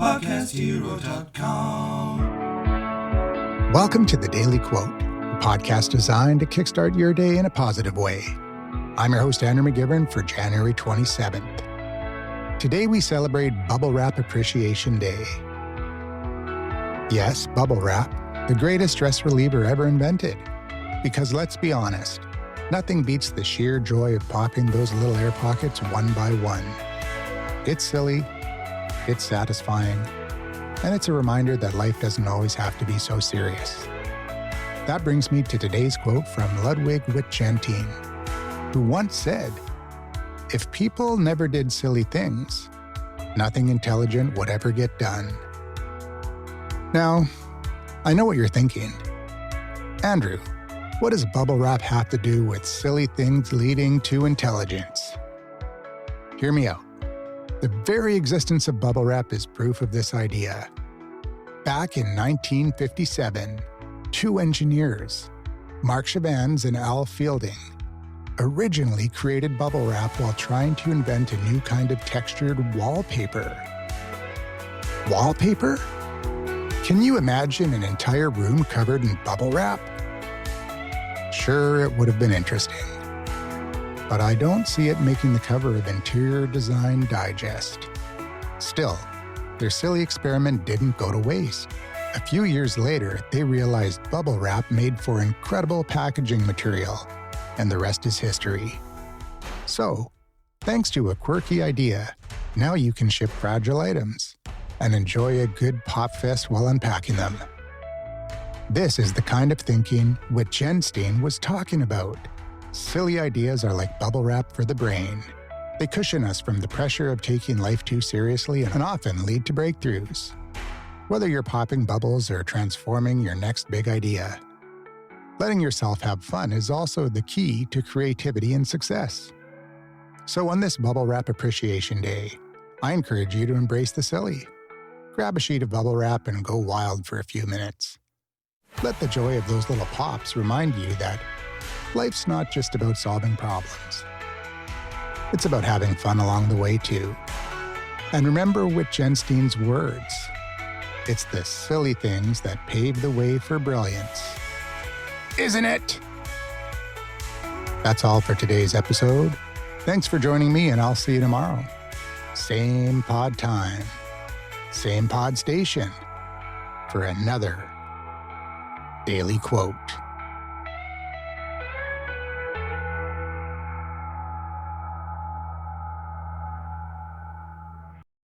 PodcastHero.com. Welcome to the Daily Quote, a podcast designed to kickstart your day in a positive way. I'm your host, Andrew McGivern, for January 27th. Today we celebrate Bubble Wrap Appreciation Day. Yes, bubble wrap, the greatest stress reliever ever invented. Because let's be honest, nothing beats the sheer joy of popping those little air pockets one by one. It's silly, it's satisfying, and it's a reminder that life doesn't always have to be so serious. That brings me to today's quote from Ludwig Wittgentein, who once said, "If people never did silly things, nothing intelligent would ever get done." Now, I know what you're thinking. Andrew, what does bubble wrap have to do with silly things leading to intelligence? Hear me out. The very existence of bubble wrap is proof of this idea. Back in 1957, two engineers, Marc Chavannes and Al Fielding, originally created bubble wrap while trying to invent a new kind of textured wallpaper. Wallpaper? Can you imagine an entire room covered in bubble wrap? Sure, it would have been interesting, but I don't see it making the cover of Interior Design Digest. Still, their silly experiment didn't go to waste. A few years later, they realized bubble wrap made for incredible packaging material, and the rest is history. So, thanks to a quirky idea, now you can ship fragile items and enjoy a good pop fest while unpacking them. This is the kind of thinking Wittgenstein was talking about. Silly ideas are like bubble wrap for the brain. They cushion us from the pressure of taking life too seriously and often lead to breakthroughs. Whether you're popping bubbles or transforming your next big idea, letting yourself have fun is also the key to creativity and success. So on this Bubble Wrap Appreciation Day, I encourage you to embrace the silly. Grab a sheet of bubble wrap and go wild for a few minutes. Let the joy of those little pops remind you that life's not just about solving problems. It's about having fun along the way, too. And remember Wittgenstein's words. It's the silly things that pave the way for brilliance. Isn't it? That's all for today's episode. Thanks for joining me, and I'll see you tomorrow. Same pod time, same pod station, for another Daily Quote.